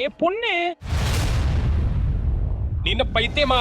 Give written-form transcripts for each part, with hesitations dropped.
ஏ பொண்ணு, நீ என்ன பைத்தியமா?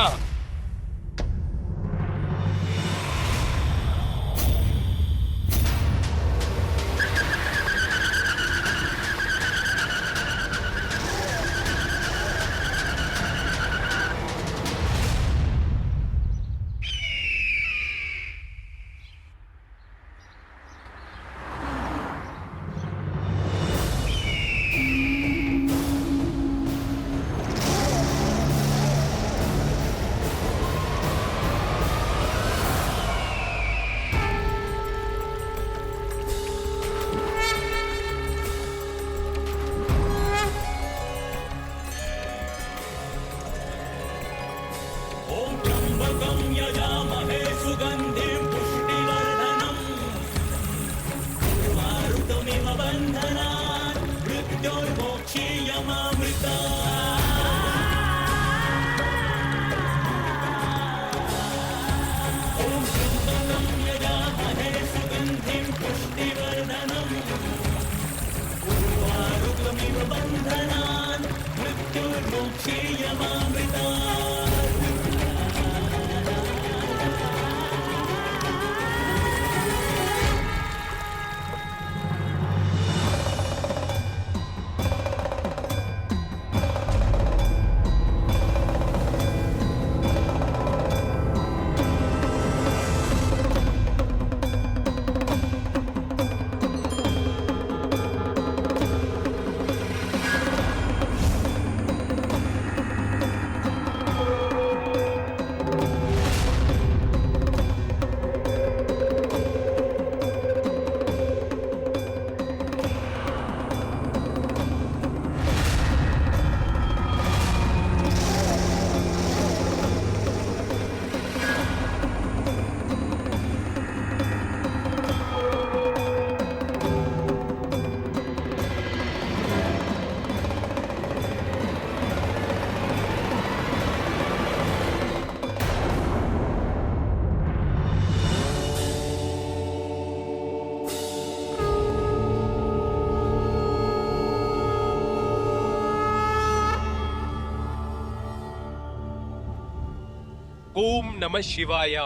ஓம் நம சிவாயா.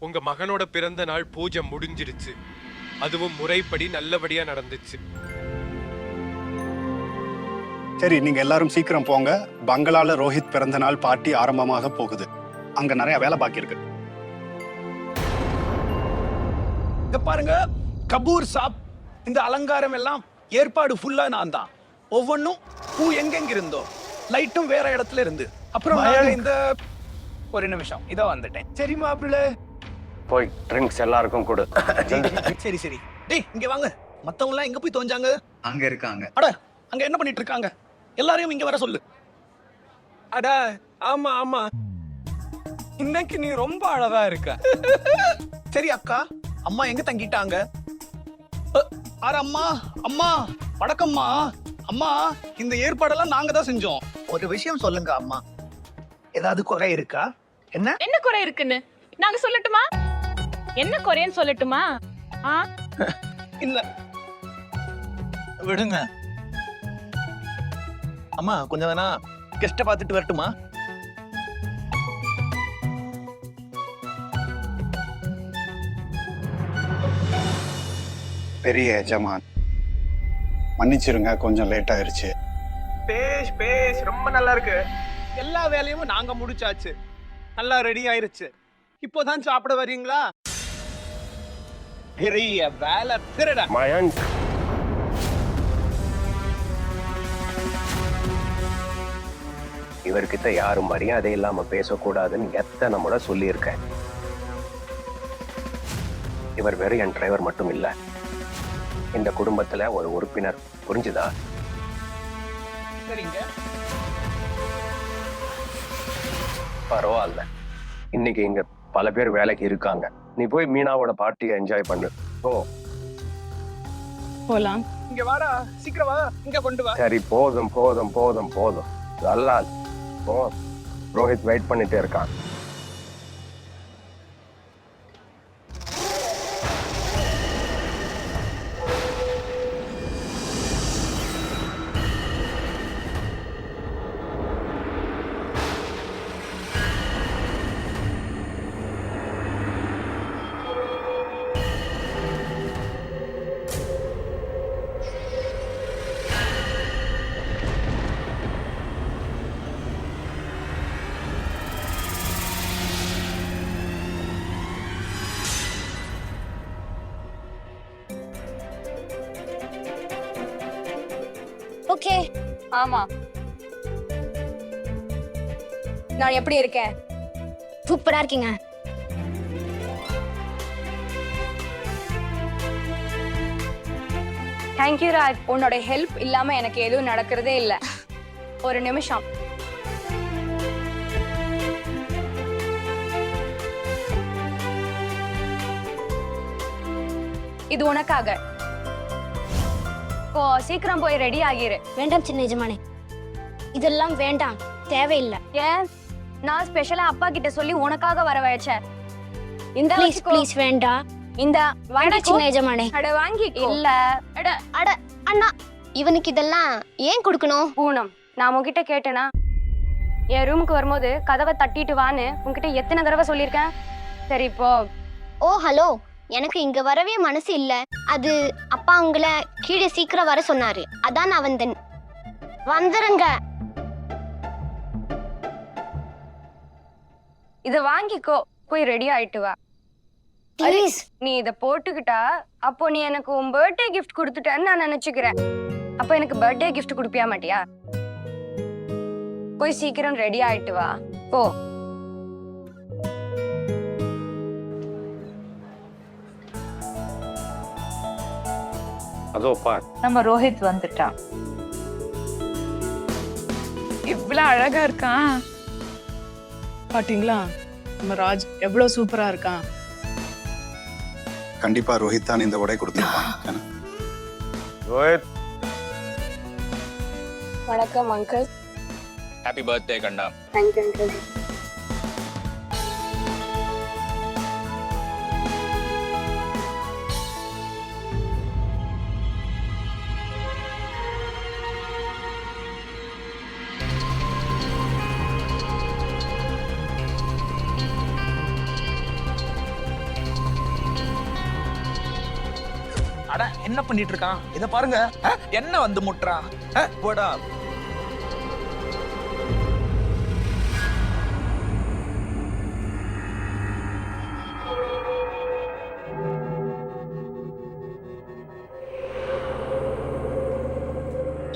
உங்க மகனோட பிறந்த நாள் பூஜை முடிஞ்சிருச்சு. அதுவும் முறைப்படி நல்லபடியா நடந்துச்சு. சரி, நீங்க எல்லாரும் சீக்கிரம் போங்க. பங்களால ரோஹித் பிறந்த நாள் பார்ட்டி ஆரம்பமாக போகுது. அங்க நிறைய வேலை பாக்கி இருக்கு. இங்க பாருங்க கபூர் சாப், இந்த அலங்காரம் எல்லாம் ஏற்பாடு ஃபுல்லா நான் தான். ஒவ்வொன்றும் பூ எங்கெங்க இருந்தோ, லைட்டும் வேற இடத்துல இருந்து. அப்புறம் இந்த ஒரு நிமிஷம் இதோ வந்துட்டேன். சரி மாப்பிள்ள, போய் ட்ரிங்க்ஸ் எல்லாருக்கும் கொடு. சரி சரி. டேய் இங்க வாங்க. மத்தவங்க எல்லாம் எங்க போய் தோஞ்சாங்க? அங்க இருக்காங்க. அட அங்க என்ன பண்ணிட்டு இருக்காங்க? எல்லாரையும் இங்க வர சொல்லு. அட ஆமா ஆமா, இன்னைக்கு நீ ரொம்ப அழகா இருக்க. சரி அக்கா, அம்மா எங்க தங்கிட்டாங்க? அட அம்மா, அம்மா வணக்கம்மா. அம்மா, இந்த ஏற்பாடெல்லாம் நாங்க தான் செஞ்சோம். ஒரு விஷயம் சொல்லுங்க அம்மா, ஏதாவது குறை இருக்கா? என்ன குறை இருக்குன்னு நாங்க சொல்லட்டுமா? என்ன குறைன்னு சொல்லட்டுமா? இல்ல விடுங்க அம்மா, கொஞ்சம் வேணா கெஸ்ட பாத்துட்டு வரட்டுமா? பெரிய எஜமான், மன்னிச்சிருங்க, கொஞ்சம் லேட் ஆயிருச்சு. பேஷ் ரொம்ப நல்லா இருக்கு. எல்லா வேலையும் நாங்க முடிச்சாச்சு, நல்லா ரெடி ஆயிருச்சு. இப்போதான் சாப்பிட வரீங்களா? பெரிய வேலை திருட. மயங்க், இவர்கிட்ட யாரும் மரியாதை இல்லாம பேசக்கூடாதுன்னு எத்தனை முறை சொல்லியிருக்கேன். இவர் வெறும் என் டிரைவர் மட்டும் இல்ல, இந்த குடும்பத்துல ஒரு உறுப்பினர். புரிஞ்சுதா? சரிங்க. பரவாயில்ல, இன்னைக்கு இங்க பல பேர் வேலைக்கு இருக்காங்க. நீ போய் மீனாவோட பார்ட்டியை என்ஜாய் பண்ணு. ஓ போலாம். இங்க வாடா, சீக்கிரம் வா, இங்க கொண்டு வா. சரி, போதும் போதும் போதும் போதும். நல்லா போ. ரோஹித் வெயிட் பண்ணிட்டே இருக்கான். ஓகே. ஆமா, நான் எப்படி இருக்கேன்? சூப்பரா இருக்கீங்க. தேங்க்யூ ராஜ். உன்னோட ஹெல்ப் இல்லாம எனக்கு எதுவும் நடக்கிறதே இல்ல. ஒரு நிமிஷம். இது உனக்காக. இப்போ சீக்கிரம் போய் ரெடி ஆகிரு. வேண்டாம் சின்ன எஜமானே, இதெல்லாம் வேண்டாம், தேவையில்லை. ஏன்? நான் ஸ்பெஷலா அப்பா கிட்ட சொல்லி உனக்காக வர வச்சேன். இந்த ப்ளீஸ் ப்ளீஸ் வேண்டாம். இந்த வேண்டாம் சின்ன எஜமானே. அட வாங்கி இல்ல. அட அண்ணா, இவனுக்கு இதெல்லாம் ஏன் கொடுக்கணும்? பூனம், நான் உன்கிட்ட கேட்டேனா? என் ரூமுக்கு வரும்போது கதவை தட்டிட்டு வான்னு உன்கிட்ட எத்தனை தடவை சொல்லியிருக்கேன்? சரி இப்போ. ஓ ஹலோ, எனக்கு இங்க வரவே மனசு இல்ல. அது அப்பா உங்களை கீழே சீக்கிரம் வர சொன்னாரு, அதான் நான் வந்தேன். வந்துருங்க. இத வாங்கிக்கோ, போய் ரெடி ஆயிட்டு வா. ப்ளீஸ். நீ இத போட்டுக்கிட்டா அப்போ நீ எனக்கு உன் பர்த்டே கிஃப்ட் கொடுத்துட்டேன்னு நான் நினைச்சுக்கிறேன். அப்போ எனக்கு பர்த்டே கிஃப்ட் கொடுப்பியா மாட்டியா? போய் சீக்கிரம் ரெடி ஆயிட்டு வா, போ. அதோ பார், நம்ம ரோஹித் வந்துட்டான். இவ்வளவு அழகா இருக்கான். பாத்தீங்களா, நம்ம ராஜ் எவ்வளவு சூப்பரா இருக்கான். கண்டிப்பா ரோஹித் தான் இந்த உடை கொடுத்திருப்பான். ரோஹித். வணக்கம் அங்கிள். ஹாப்பி பர்த்டே கண்ணா. Thank you uncle. அட என்ன பண்ணிட்டு இருக்கான்? இத பாருங்க, என்ன வந்து முட்டுறான். போடா.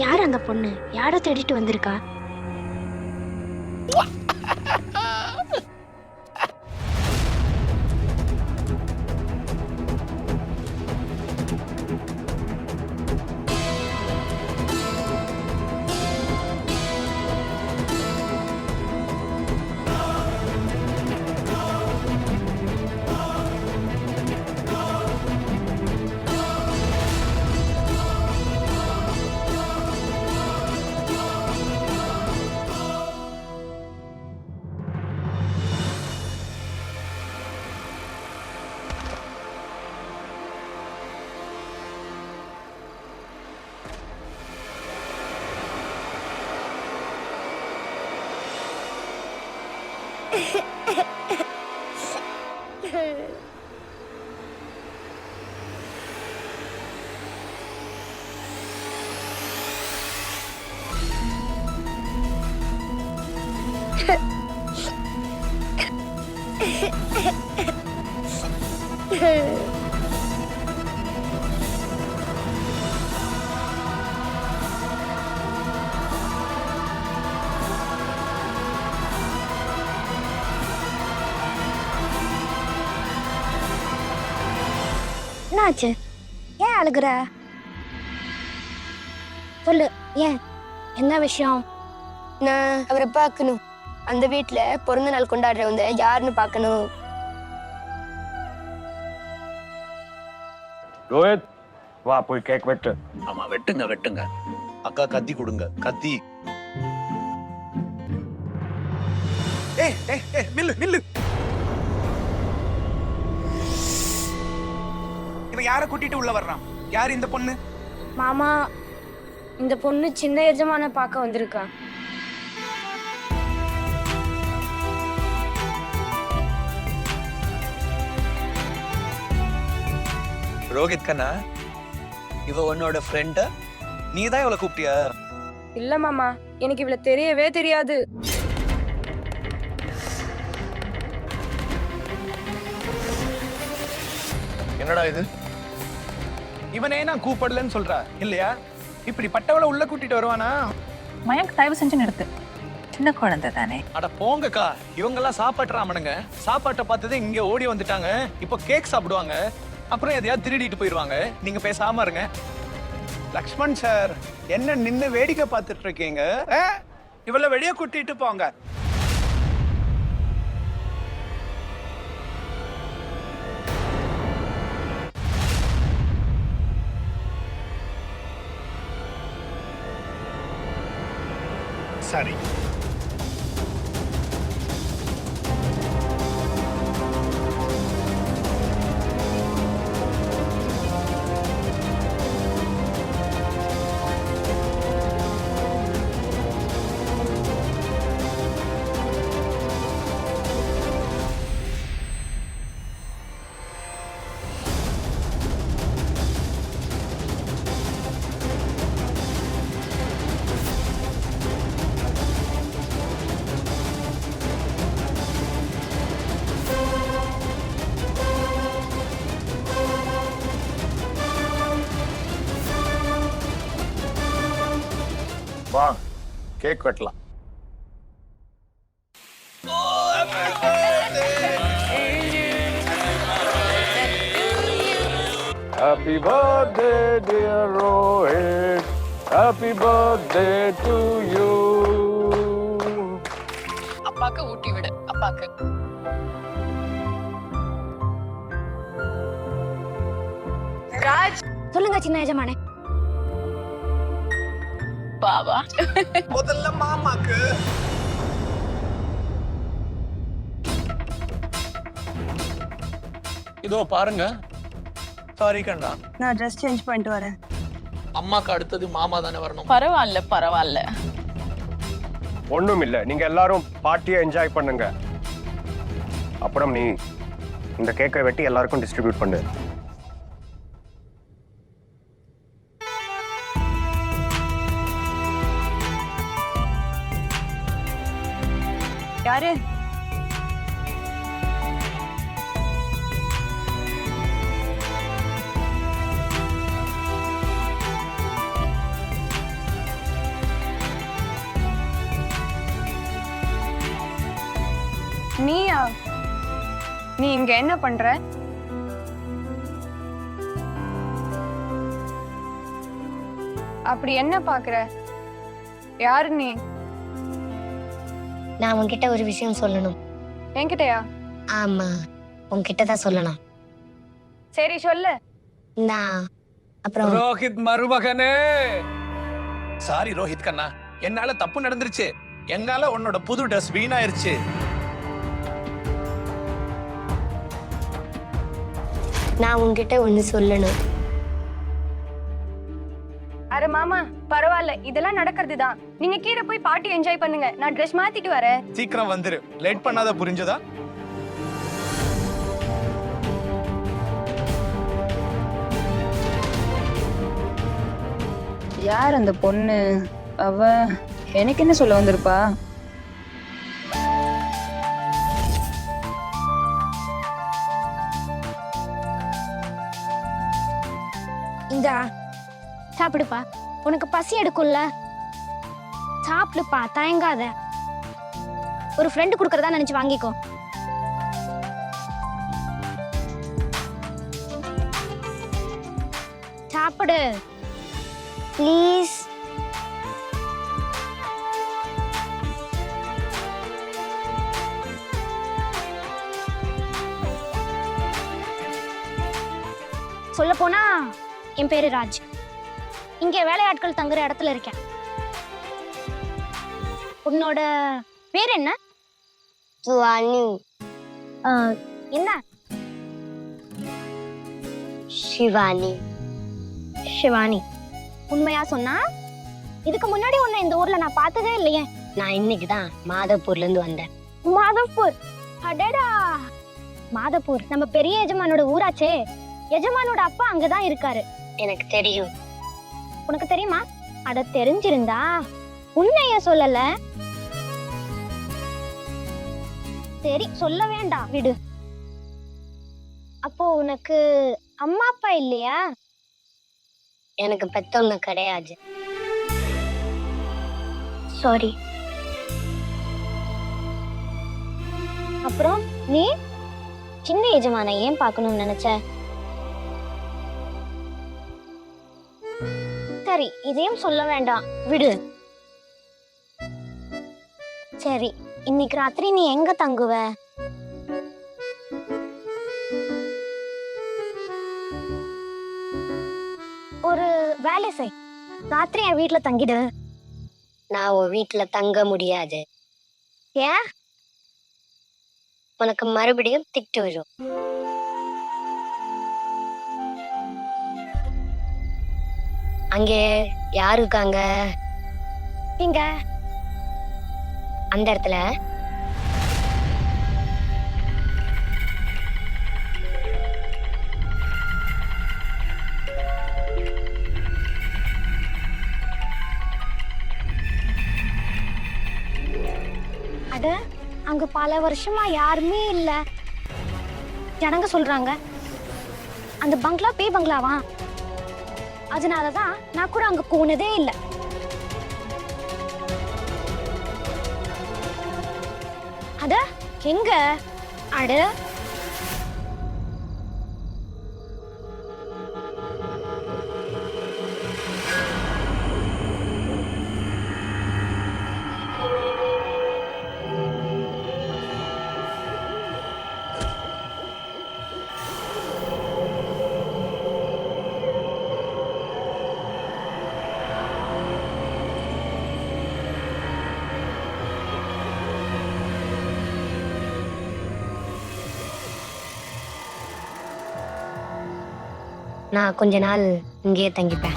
யார் அந்த பொண்ணு? யாரை தேடிட்டு வந்திருக்கா? என்னாச்சு? ஏன் அழுகுற? சொல்லு, ஏன்? என்ன விஷயம்? நான் அவரை பார்க்கணும். அந்த வீட்ல பிறந்த நாள் கொண்டாடுறவங்க யாருன்னு பார்க்கணும். ரோஹித் வா போய் கேக் வெட்டு. ஆமா, வெட்டுங்க வெட்டுங்க. அக்கா கத்தி கொடுங்க, கத்தி. ஏய் ஏய் ஏய், நில்லு நில்லு. இவன் யாரை கூட்டிட்டு உள்ள வர்றான்? யார் இந்த பொண்ணு? மாமா, இந்த பொண்ணு சின்ன எஜமான பார்க்க வந்திருக்கா. ரோஹித் கண்ணா, இவ உன்னோட ஃப்ரெண்ட்? நீ தான் இவளை கூப்பிட்டியா? இல்ல மாமா, எனக்கு இவள தெரியவே தெரியாது. என்னடா இது? இவனே நான் கூப்பிடலன்னு சொல்றா இல்லையா? இப்படி பட்டவளை உள்ள கூட்டிட்டு வருவானா? மயங்க் தயவு செஞ்சு நிறுத்து. சின்ன குழந்தை தானே. அட போங்கக்கா, இவங்கெல்லாம் சாப்பாட்டுறாமனுங்க. சாப்பாட்டை பார்த்ததே இங்க ஓடி வந்துட்டாங்க. இப்போ கேக் சாப்பிடுவாங்க, அப்புறம் எதையாவது திருடிட்டு போயிடுவாங்க. நீங்க பேசாம இருங்க. லக்ஷ்மண் சார், என்ன நின்னு வேடிக்கை பார்த்துட்டு இருக்கீங்க? இவளை வெளியே கூட்டிட்டு போங்க. சரி. வா கேக் வெட்டலாம். Happy birthday dear Rohit. Happy birthday to you. அப்பாக்கு ஊட்டி விடு. அப்பாக்கு. ராஜ், சொல்லுங்க சின்ன எஜமானே. பாவா. முதல்ல மாமாக்கு. இதோ பாருங்க. சாரி கண்ணா, நான் ட்ரெஸ் சேஞ்ச் பண்ணிட்டு வரேன். அம்மாக்கு அடுத்தது மாமா தானே வரணும். பரவாயில்ல பரவாயில்ல. ஒண்ணும் இல்ல, நீங்க எல்லாரும் பார்ட்டியை என்ஜாய் பண்ணுங்க. அப்புறம் நீ இந்த கேக்கை வெட்டி எல்லாருக்கும் டிஸ்ட்ரிபியூட் பண்ணு. யாரு? நீயா? நீ இங்க என்ன பண்ற? அப்படி என்ன பாக்குற? யாரு நீ? நான் உன்கிட்ட ஒரு விஷயம் சொல்லணும். என்கிட்டயா? ஆமா, உன்கிட்ட தான் சொல்லணும். சரி சொல்லு. நான் அப்புறம் ரோஹித் மருமகனே. சாரி ரோஹித் கண்ணா, என்னால தப்பு நடந்துருச்சு. எங்கால உன்னோட புது ட்ரெஸ் வீணாயிருச்சு. நான் உன்கிட்ட ஒண்ணு சொல்லணும். அरे மாமா, பரவாயில்ல, இதெல்லாம் நடக்கிறது தான். நீங்க கீழே போய் பார்ட்டி என்ஜாய் பண்ணுங்க. நான் ட்ரெஸ் மாத்திட்டு வரேன். சீக்கிரம் வந்துரு, லேட் பண்ணாத, புரிஞ்சதா? யார் அந்த பொண்ணு? அவ எனக்கு என்ன சொல்ல வந்திருப்பா? சாப்பிடுப்பா. உனக்கு பசி எடுக்கும்ல, சாப்பிடுப்பா, தயங்காத. ஒரு ஃப்ரெண்டு கொடுக்கறதா நினைச்சு வாங்கிக்கோ. சாப்பிடு ப்ளீஸ். சொல்ல போனா என் பேரு ராஜ். இங்க வேலையாட்கள் தங்குற இடத்துல இருக்கேன். உன்னோட பேர் என்ன? சுவானி. என்ன? சிவானி. சிவானி. உண்மையா சொன்னா? இதுக்கு முன்னாடி உன்னை இந்த ஊர்ல நான் பார்த்ததே இல்லையே. நான் இன்னைக்கு தான் மாதவப்பூர்ல இருந்து வந்தேன். மாதவப்பூர்? அடடா, மாதவப்பூர் நம்ம பெரிய எஜமானோட ஊராச்சே. எஜமானோட அப்பா அங்கதான் இருக்காரு. எனக்கு தெரியும். உனக்கு தெரியுமா? அட, தெரிஞ்சிருந்தா உன்னைய சொல்லல. சரி, சொல்ல வேண்டாம், விடு. அப்போ உனக்கு அம்மா அப்பா இல்லையா? எனக்கு பெத்தவங்க கிடையாது. சாரி. அப்புறம் நீ சின்ன எஜமான ஏன் பார்க்கணும்னு நினைச்ச? சரி, இதையும் சொல்ல வேண்டாம், விடு. சரி, இன்னைக்கு ராத்திரி நீ எங்க தங்குவ? ஒரு வேலை செய், ராத்திரி என் வீட்டுல தங்கிடு. நான் உன் வீட்டுல தங்க முடியாது. ஏன்? உனக்கு மறுபடியும் திட்டு வரும். அங்கே யாரு இருக்காங்க? இங்க அந்த இடத்துல. அட, அங்க பல வருஷமா யாருமே இல்ல. ஜனங்க சொல்றாங்க அந்த பங்களா பேய் பங்களாவா. அதனாலதான் நான் கூட அங்க போனதே இல்ல. அட, எங்க? அட, நான் கொஞ்ச நாள் இங்கே தங்கிப்பேன்.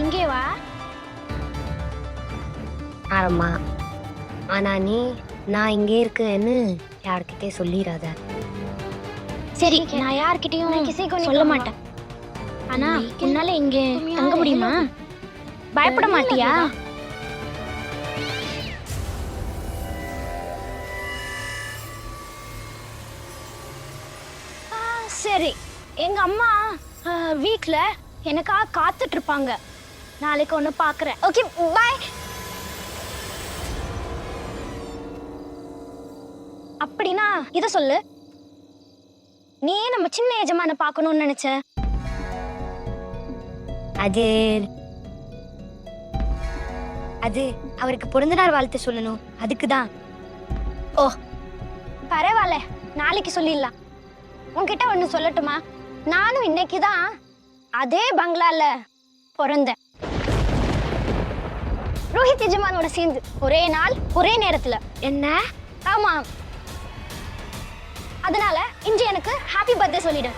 இங்கே வா. ஆமா, ஆனா நீ நான் இங்கே இருக்கேன்னு யார்கிட்டே சொல்லிடாத. சரி, நான் யார்கிட்டயும் சொல்ல மாட்டேன். ஆனா உன்னால இங்கே தங்க முடியுமா? பயப்பட மாட்டியா? சரி, எங்க அம்மா வீட்ல எனக்காக காத்துட்டு இருப்பாங்க. நாளைக்கு ஒன்னு பாக்குறேன். Okay, bye. அப்படின்னா இத சொல்லு, நீ நம்ம சின்ன எஜமான பார்க்கணும்னு நினைச்ச? அது அவருக்கு பிறந்த நாள் வாழ்த்து சொல்லணும், அதுக்குதான். ஓ, பரவாயில்ல, நாளைக்கு சொல்லிடலாம். உன்கிட்ட ஒண்ணு சொல்லட்டுமா? நானும் இன்னைக்குதான் அதே பங்களால பிறந்தேன். ரோஹித் எஜமானோட சேர்ந்து ஒரே நாள் ஒரே நேரத்துல. என்ன? ஆமா. அதனால இன்று எனக்கு ஹாப்பி பர்த்டே சொல்லிடு.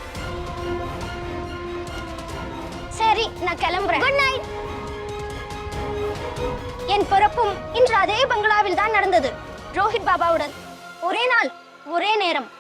சரி, நான் கிளம்புறேன். Good night. என் பிறப்பும் இன்று அதே பங்களாவில் தான் நடந்தது. ரோஹித் பாபாவுடன் ஒரே நாள் ஒரே நேரம்.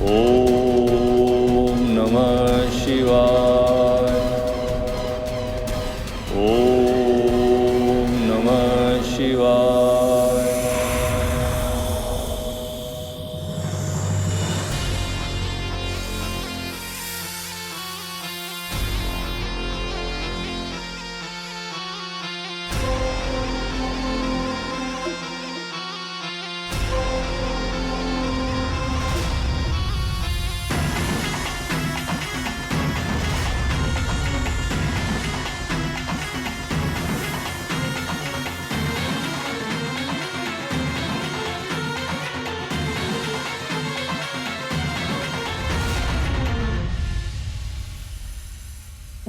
ॐ नमः शिवाय ॐ नमः शिवाय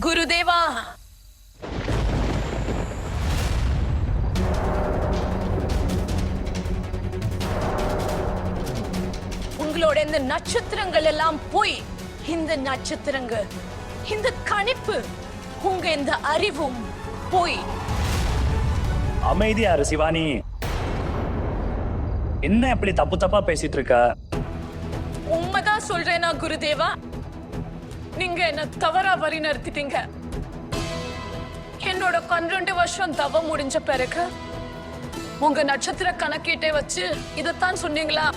குருதேவா, உங்களோட இந்த நட்சத்திரங்கள் எல்லாம் போய் இந்த நட்சத்திரங்கள், இந்த கணிப்பு, உங்க இந்த அறிவும் போய். அமைதியா இரு சிவானி. என்ன இப்படி தப்பு தப்பா பேசிட்டு இருக்க? உண்மைதான் சொல்றேனா குருதேவா? நீங்க என்ன தவறா வழி நிறுத்திட்டீங்க. என்னோட 12 வருஷம் தவம் முடிஞ்ச பிறகு உங்க நட்சத்திர கணக்கீட்டை வச்சு இதத்தான் சொன்னீங்களா?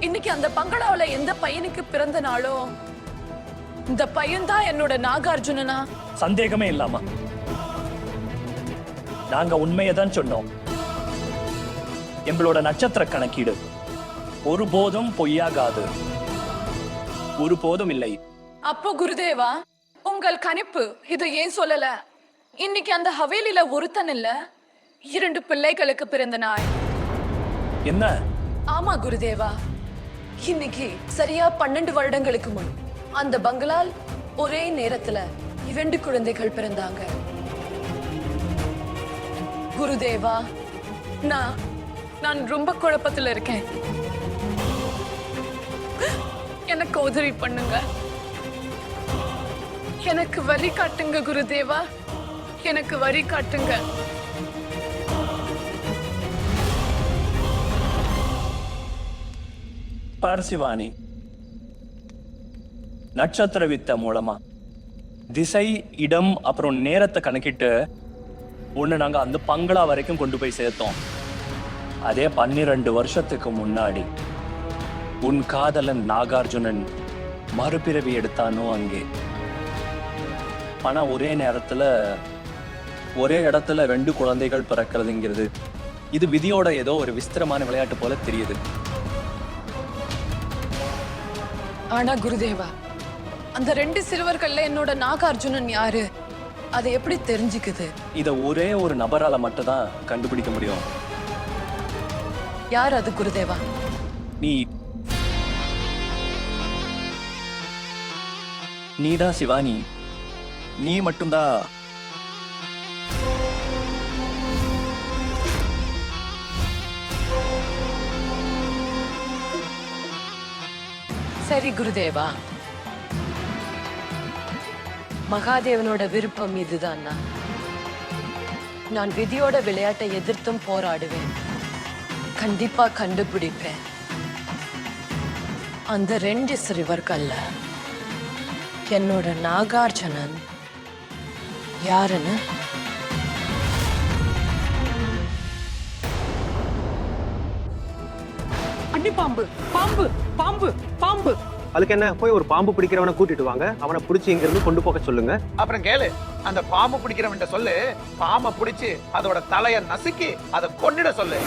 இன்னைக்கு அந்த பங்களாவுல எந்த பையனுக்கு பிறந்த நாளோ இந்த பையன்தான் என்னோட நாகார்ஜுனனா? சந்தேகமே இல்லாம நாங்க உண்மையை தான் சொன்னோம். எங்களோட நட்சத்திர கணக்கீடு ஒருபோதும் பொய்யாகாது. ஒருபோதும் இல்லை. அப்போ குருதேவா, உங்கள் கணிப்பு இதை ஏன் சொல்லல? இன்னைக்கு அந்த ஹவேலில ஒருத்தன் இல்ல, 2 பிள்ளைகளுக்கு பிறந்த நாள். என்ன? ஆமா குருதேவா, இன்னைக்கு சரியா 12 வருடங்களுக்கு முன் அந்த பங்களால் ஒரே நேரத்துல 2 குழந்தைகள் பிறந்தாங்க. குருதேவா, நான் ரொம்ப குழப்பத்துல இருக்கேன். எனக்கு உதவி பண்ணுங்க. எனக்கு வழி காட்டுங்க குருதேவா, எனக்கு வழி காட்டுங்க. பார் சிவானி, நட்சத்திர வித்த மூலமா திசை, இடம், அப்புறம் நேரத்தை கணக்கிட்டு ஒண்ணு நாங்க அந்த பங்களா வரைக்கும் கொண்டு போய் சேர்த்தோம். அதே 12 வருஷத்துக்கு முன்னாடி உன் காதலன் நாகார்ஜுனன் மறுபிறவி எடுத்தானோ அங்கே. ஆனா ஒரே நேரத்துல ஒரே இடத்துல 2 குழந்தைகள் பிறக்கிறதுங்கிறது இது விதியோட ஏதோ ஒரு விசித்திரமான விளையாட்டு போல தெரியுது. ஆனா குருதேவா, அந்த 2 சிறுவர்கள்ல என்னோட நாகார்ஜுனன் யாரு? அதை எப்படி தெரிஞ்சுக்குது? இத ஒரே ஒரு நபரால மட்டும் தான் கண்டுபிடிக்க முடியும். யார் அது குருதேவா? நீதான் சிவானி. நீ மட்டும்தான். சரி குருதேவா, மகாதேவனோட விருப்பம் இதுதான். நான் விதியோட விளையாட்டை எதிர்த்தும் போராடுவேன். கண்டிப்பா கண்டுபிடிப்பேன் அந்த 2 சிறுவர்கள்ல என்னோட நாகார்ஜுனன் யாருன்னு. அடி பாம்பு, பாம்பு, பாம்பு, பாம்பு. அதுக்கு என்ன, போய் ஒரு பாம்பு பிடிக்கிறவனை கூட்டிட்டு வாங்க, அவனை பிடிச்சி இங்க இருந்து கொண்டு போக சொல்லுங்க. அப்புறம் கேளு, அந்த பாம்பு பிடிக்கிறவன்ட்ட சொல்லு, பாம்பை பிடிச்சு அதோட தலைய நசுக்கி அதை கொன்னிட சொல்லு.